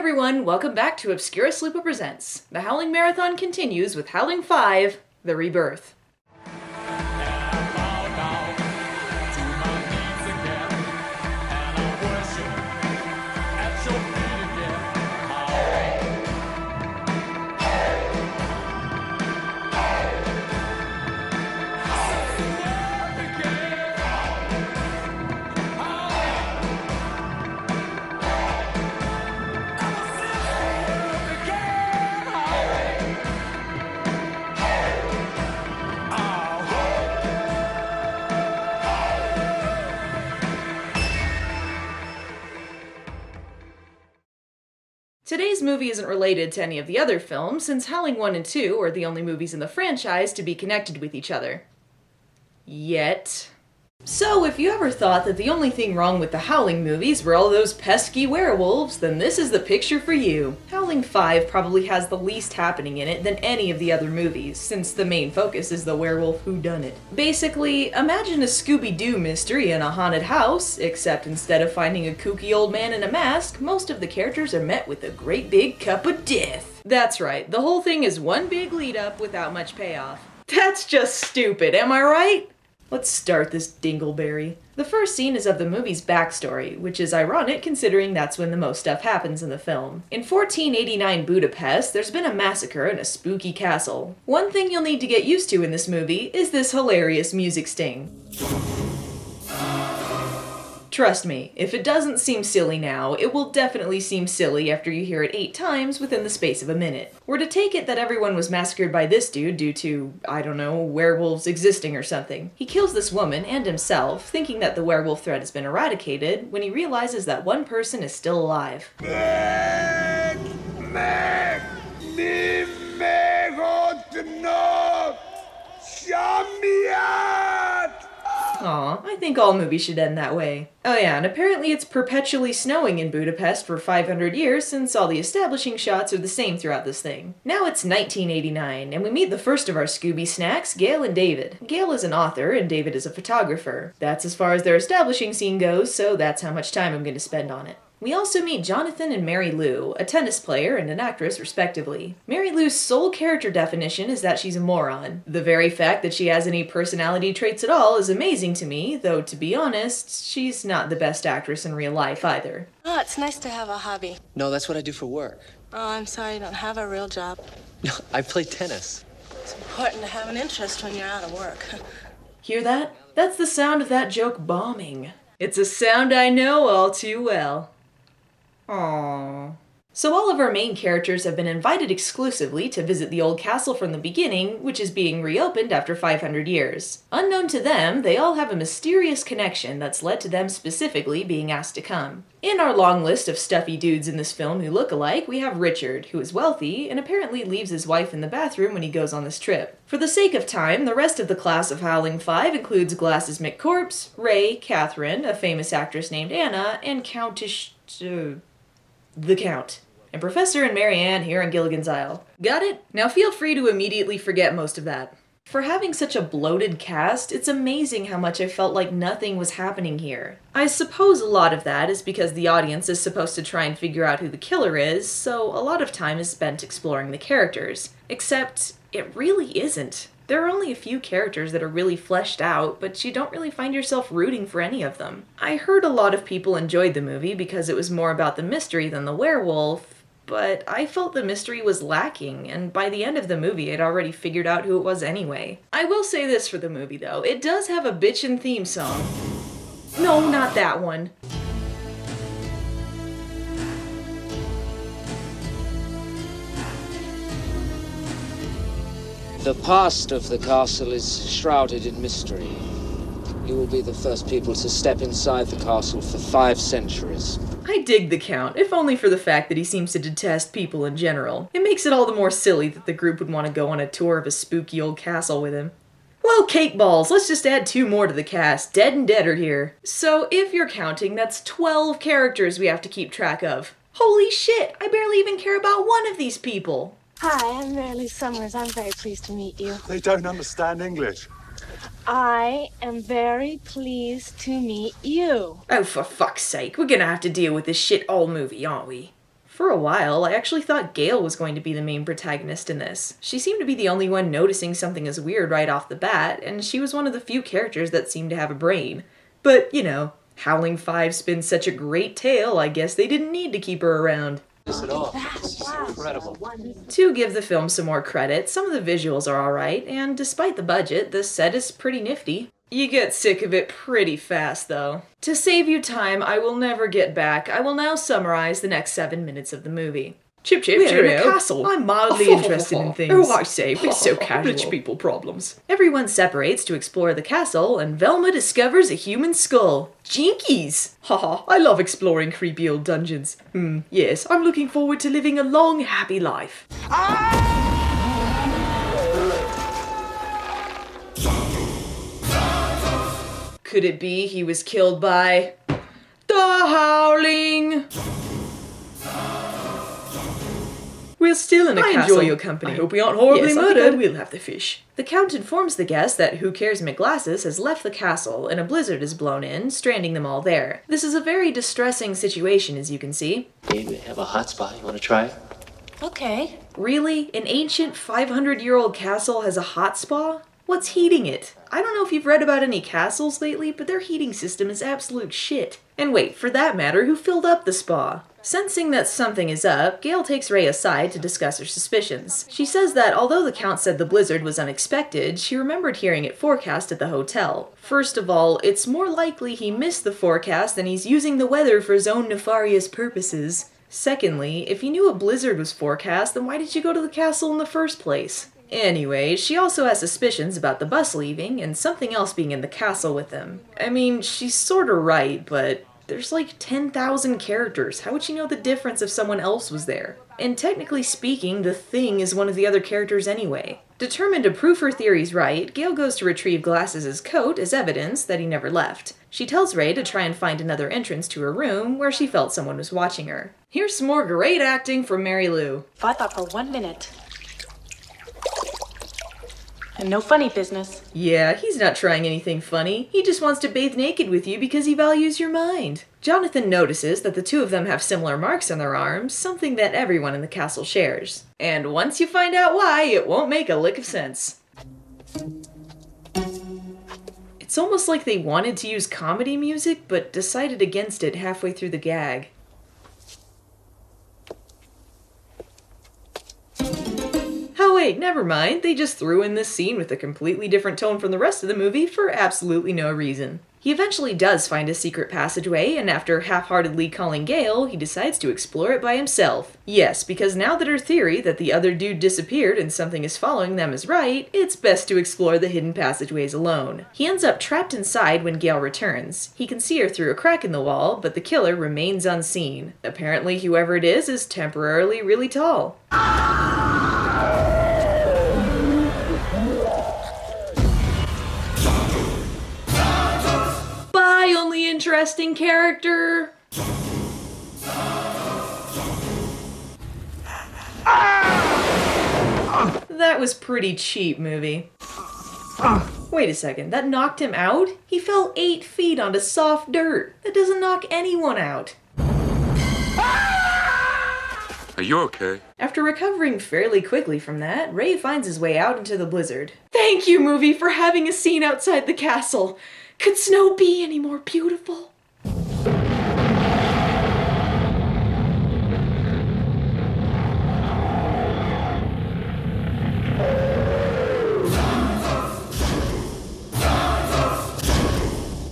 everyone, welcome back to Obscurus Lupa Presents. The Howling Marathon continues with Howling 5, The Rebirth. Today's movie isn't related to any of the other films, since Howling 1 and 2 are the only movies in the franchise to be connected with each other. Yet. So, if you ever thought that the only thing wrong with the Howling movies were all those pesky werewolves, then this is the picture for you. Howling 5 probably has the least happening in it than any of the other movies, since the main focus is the werewolf whodunit. Basically, imagine a Scooby-Doo mystery in a haunted house, except instead of finding a kooky old man in a mask, most of the characters are met with a great big cup of death. That's right, the whole thing is one big lead-up without much payoff. That's just stupid, am I right? Let's start this dingleberry. The first scene is of the movie's backstory, which is ironic considering that's when the most stuff happens in the film. In 1489 Budapest, there's been a massacre in a spooky castle. One thing you'll need to get used to in this movie is this hilarious music sting. Trust me, if it doesn't seem silly now, it will definitely seem silly after you hear it 8 times within the space of a minute. We're to take it that everyone was massacred by this dude due to, I don't know, werewolves existing or something. He kills this woman and himself, thinking that the werewolf threat has been eradicated, when he realizes that one person is still alive. Aw, I think all movies should end that way. Oh yeah, and apparently it's perpetually snowing in Budapest for 500 years since all the establishing shots are the same throughout this thing. Now it's 1989, and we meet the first of our Scooby snacks, Gail and David. Gail is an author, and David is a photographer. That's as far as their establishing scene goes, so that's how much time I'm going to spend on it. We also meet Jonathan and Mary Lou, a tennis player and an actress respectively. Mary Lou's sole character definition is that she's a moron. The very fact that she has any personality traits at all is amazing to me, though to be honest, she's not the best actress in real life either. Oh, it's nice to have a hobby. No, that's what I do for work. Oh, I'm sorry you don't have a real job. No, I play tennis. It's important to have an interest when you're out of work. Hear that? That's the sound of that joke bombing. It's a sound I know all too well. Aww. So all of our main characters have been invited exclusively to visit the old castle from the beginning, which is being reopened after 500 years. Unknown to them, they all have a mysterious connection that's led to them specifically being asked to come. In our long list of stuffy dudes in this film who look alike, we have Richard, who is wealthy and apparently leaves his wife in the bathroom when he goes on this trip. For the sake of time, the rest of the class of Howling 5 includes Glasses McCorpse, Ray, Catherine, a famous actress named Anna, and Countess... the Count. And Professor and Mary Ann here on Gilligan's Isle. Got it? Now feel free to immediately forget most of that. For having such a bloated cast, it's amazing how much I felt like nothing was happening here. I suppose a lot of that is because the audience is supposed to try and figure out who the killer is, so a lot of time is spent exploring the characters. Except, it really isn't. There are only a few characters that are really fleshed out, but you don't really find yourself rooting for any of them. I heard a lot of people enjoyed the movie because it was more about the mystery than the werewolf, but I felt the mystery was lacking, and by the end of the movie I'd already figured out who it was anyway. I will say this for the movie though, it does have a bitchin' theme song. No, not that one. The past of the castle is shrouded in mystery. You will be the first people to step inside the castle for 5 centuries. I dig the Count, if only for the fact that he seems to detest people in general. It makes it all the more silly that the group would want to go on a tour of a spooky old castle with him. Well, cake balls, let's just add 2 more to the cast. Dead and Deader here. So if you're counting, that's 12 characters we have to keep track of. Holy shit, I barely even care about one of these people. Hi, I'm Mary Lou Summers. I'm very pleased to meet you. They don't understand English. I am very pleased to meet you. Oh, for fuck's sake, we're gonna have to deal with this shit all movie, aren't we? For a while, I actually thought Gale was going to be the main protagonist in this. She seemed to be the only one noticing something as weird right off the bat, and she was one of the few characters that seemed to have a brain. But, you know, Howling 5 spins such a great tale, I guess they didn't need to keep her around. This at all. This is incredible. To give the film some more credit, some of the visuals are alright, and despite the budget, the set is pretty nifty. You get sick of it pretty fast, though. To save you time, I will never get back. I will now summarize the next 7 minutes of the movie. Chip, We're in a castle. I'm mildly interested in things. Oh, I say, we're so casual. Rich people problems. Everyone separates to explore the castle, and Velma discovers a human skull. Jinkies! Haha, I love exploring creepy old dungeons. Yes, I'm looking forward to living a long, happy life. Could it be he was killed by the Howling? We're still in a castle. I enjoy your company. I hope we aren't horribly Yes, I murdered. think I will have the fish. The Count informs the guest that Who Cares McGlasses has left the castle and a blizzard is blown in, stranding them all there. This is a very distressing situation, as you can see. Hey, we have a hot spot. You want to try it? Okay. Really? An ancient 500-year-old castle has a hot spa? What's heating it? I don't know if you've read about any castles lately, but their heating system is absolute shit. And wait, for that matter, who filled up the spa? Sensing that something is up, Gale takes Ray aside to discuss her suspicions. She says that although the Count said the blizzard was unexpected, she remembered hearing it forecast at the hotel. First of all, it's more likely he missed the forecast and he's using the weather for his own nefarious purposes. Secondly, if you knew a blizzard was forecast, then why did you go to the castle in the first place? Anyway, she also has suspicions about the bus leaving and something else being in the castle with them. I mean, she's sorta right, but there's like 10,000 characters. How would she know the difference if someone else was there? And technically speaking, the Thing is one of the other characters anyway. Determined to prove her theories right, Gale goes to retrieve Glasses' coat as evidence that he never left. She tells Ray to try and find another entrance to her room where she felt someone was watching her. Here's some more great acting from Mary Lou. If I thought for 1 minute. And no funny business. Yeah, he's not trying anything funny. He just wants to bathe naked with you because he values your mind. Jonathan notices that the two of them have similar marks on their arms, something that everyone in the castle shares. And once you find out why, it won't make a lick of sense. It's almost like they wanted to use comedy music, but decided against it halfway through the gag. Oh wait, never mind. They just threw in this scene with a completely different tone from the rest of the movie for absolutely no reason. He eventually does find a secret passageway, and after half-heartedly calling Gale, he decides to explore it by himself. Yes, because now that her theory that the other dude disappeared and something is following them is right, it's best to explore the hidden passageways alone. He ends up trapped inside when Gale returns. He can see her through a crack in the wall, but the killer remains unseen. Apparently, whoever it is temporarily really tall. Bye, only interesting character! That was pretty cheap, movie. Wait a second, that knocked him out? He fell 8 feet onto soft dirt. That doesn't knock anyone out. Are you okay? After recovering fairly quickly from that, Ray finds his way out into the blizzard. Thank you, movie, for having a scene outside the castle. Could snow be any more beautiful?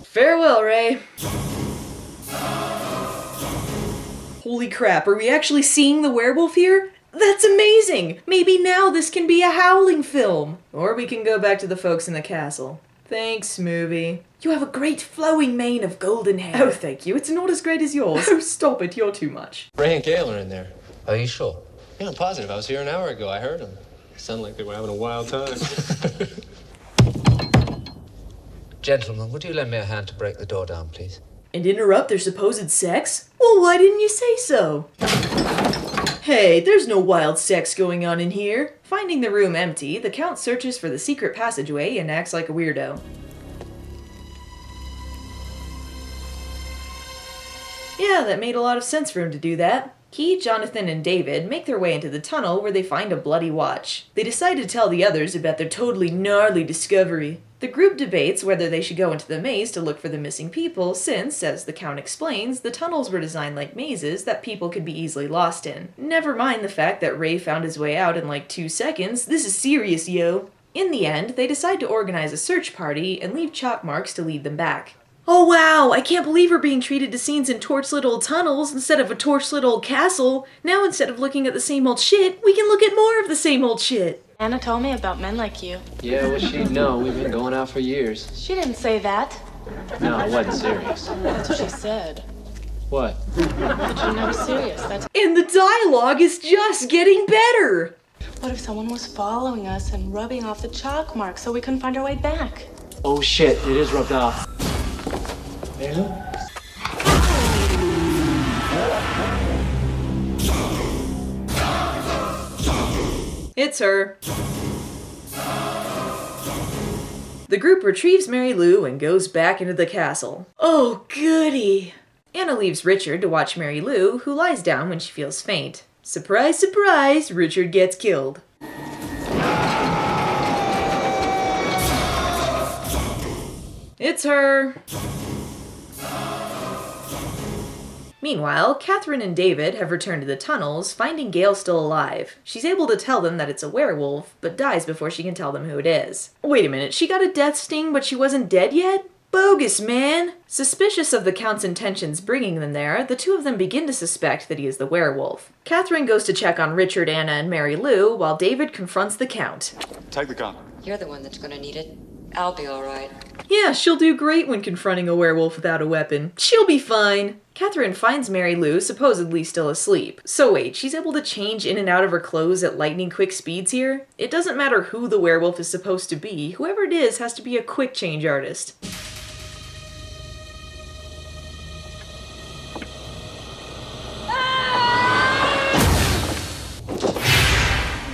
Farewell, Ray. Holy crap, are we actually seeing the werewolf here? That's amazing! Maybe now this can be a Howling film. Or we can go back to the folks in the castle. Thanks, movie. You have a great flowing mane of golden hair. Oh, thank you. It's not as great as yours. Oh, stop it. You're too much. Ray and Gale are in there. Are you sure? Yeah, I'm positive. I was here an hour ago. I heard them. Sounded like they were having a wild time. Gentlemen, would you lend me a hand to break the door down, please? And interrupt their supposed sex? Well, why didn't you say so? Hey, there's no wild sex going on in here. Finding the room empty, the Count searches for the secret passageway and acts like a weirdo. Yeah, that made a lot of sense for him to do that. He, Jonathan, and David make their way into the tunnel where they find a bloody watch. They decide to tell the others about their totally gnarly discovery. The group debates whether they should go into the maze to look for the missing people since, as the Count explains, the tunnels were designed like mazes that people could be easily lost in. Never mind the fact that Ray found his way out in like 2 seconds. This is serious, yo. In the end, they decide to organize a search party and leave chalk marks to lead them back. Oh wow, I can't believe we're being treated to scenes in torch-lit old tunnels instead of a torch-lit old castle. Now instead of looking at the same old shit, we can look at more of the same old shit. Anna told me about men like you. Yeah, well, she'd know. We've been going out for years. She didn't say that. No, it wasn't serious. That's what she said. What? That you're never serious. That's. And the dialogue is just getting better! What if someone was following us and rubbing off the chalk marks so we couldn't find our way back? Oh, shit. It is rubbed off. Hey, look. It's her. The group retrieves Mary Lou and goes back into the castle. Oh, goody! Anna leaves Richard to watch Mary Lou, who lies down when she feels faint. Surprise, surprise, Richard gets killed. It's her. Meanwhile, Catherine and David have returned to the tunnels, finding Gail still alive. She's able to tell them that it's a werewolf, but dies before she can tell them who it is. Wait a minute, she got a death sting, but she wasn't dead yet? Bogus, man! Suspicious of the Count's intentions bringing them there, the two of them begin to suspect that he is the werewolf. Catherine goes to check on Richard, Anna, and Mary Lou, while David confronts the Count. Take the gun. You're the one that's gonna need it. I'll be all right. Yeah, she'll do great when confronting a werewolf without a weapon. She'll be fine. Catherine finds Mary Lou supposedly still asleep. So wait, she's able to change in and out of her clothes at lightning quick speeds here? It doesn't matter who the werewolf is supposed to be, whoever it is has to be a quick change artist.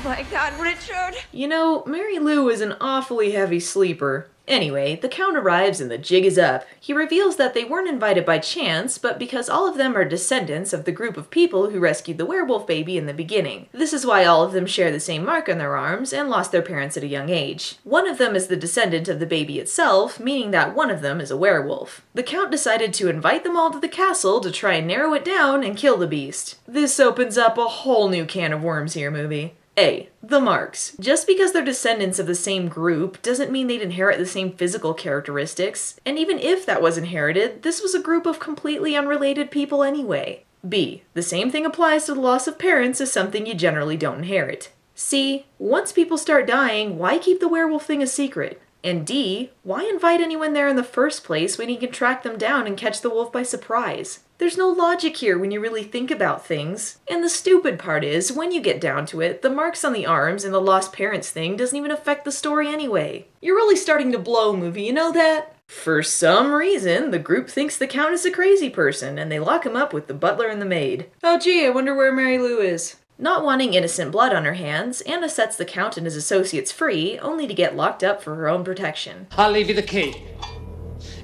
My God, Richard! You know, Mary Lou is an awfully heavy sleeper. Anyway, the Count arrives and the jig is up. He reveals that they weren't invited by chance, but because all of them are descendants of the group of people who rescued the werewolf baby in the beginning. This is why all of them share the same mark on their arms and lost their parents at a young age. One of them is the descendant of the baby itself, meaning that one of them is a werewolf. The Count decided to invite them all to the castle to try and narrow it down and kill the beast. This opens up a whole new can of worms here, movie. A. The marks. Just because they're descendants of the same group doesn't mean they'd inherit the same physical characteristics, and even if that was inherited, this was a group of completely unrelated people anyway. B. The same thing applies to the loss of parents as something you generally don't inherit. C. Once people start dying, why keep the werewolf thing a secret? And D. Why invite anyone there in the first place when you can track them down and catch the wolf by surprise? There's no logic here when you really think about things. And the stupid part is, when you get down to it, the marks on the arms and the lost parents thing doesn't even affect the story anyway. You're really starting to blow, movie, you know that? For some reason, the group thinks the Count is a crazy person, and they lock him up with the butler and the maid. Oh gee, I wonder where Mary Lou is. Not wanting innocent blood on her hands, Anna sets the Count and his associates free, only to get locked up for her own protection. I'll leave you the key.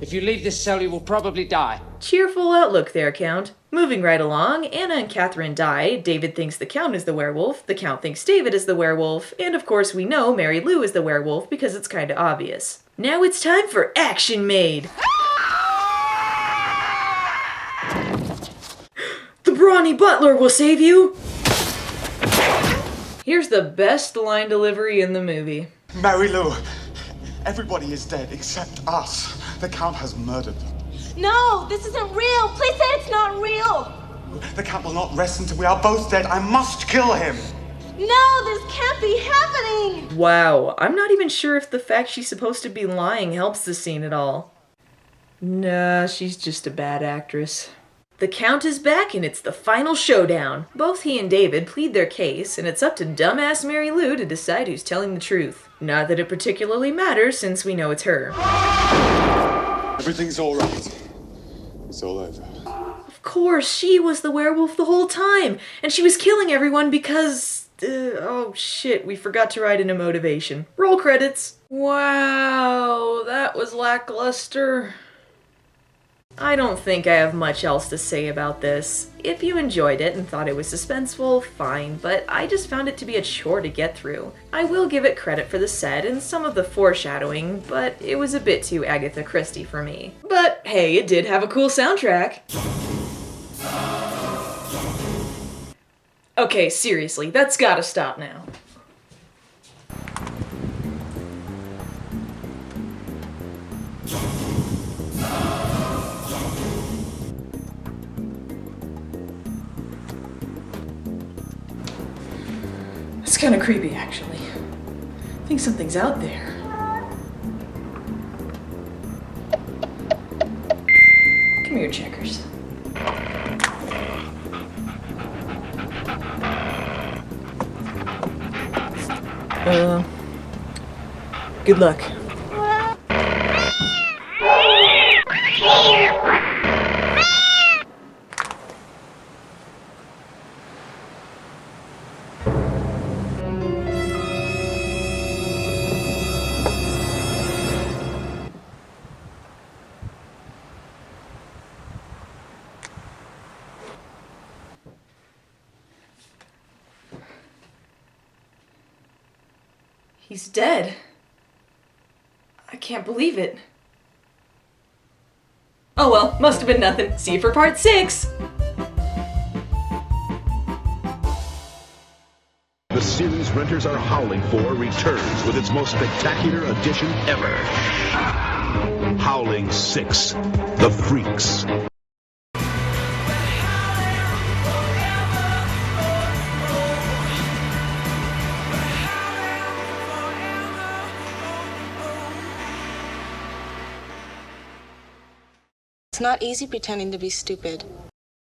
If you leave this cell, you will probably die. Cheerful outlook there, Count. Moving right along, Anna and Catherine die, David thinks the Count is the werewolf, the Count thinks David is the werewolf, and of course we know Mary Lou is the werewolf because it's kinda obvious. Now it's time for Action Maid! The brawny butler will save you! Here's the best line delivery in the movie. Mary Lou, everybody is dead except us. The Count has murdered them. No, this isn't real. Please say it's not real. The Count will not rest until we are both dead. I must kill him. No, this can't be happening. Wow, I'm not even sure if the fact she's supposed to be lying helps the scene at all. Nah, she's just a bad actress. The Count is back and it's the final showdown. Both he and David plead their case, and it's up to dumbass Mary Lou to decide who's telling the truth. Not that it particularly matters since we know it's her. Everything's all right. It's all over. Of course, she was the werewolf the whole time, and she was killing everyone because... oh shit, we forgot to write in a motivation. Roll credits. Wow, that was lackluster. I don't think I have much else to say about this. If you enjoyed it and thought it was suspenseful, fine, but I just found it to be a chore to get through. I will give it credit for the set and some of the foreshadowing, but it was a bit too Agatha Christie for me. But hey, it did have a cool soundtrack. Okay, seriously, that's gotta stop now. It's kind of creepy, actually. I think something's out there. Come here, Checkers. Good luck. He's dead. I can't believe it. Oh well, must have been nothing. See you for part 6! The series renters are howling for returns with its most spectacular addition ever. Howling 6, The Freaks. It's not easy pretending to be stupid.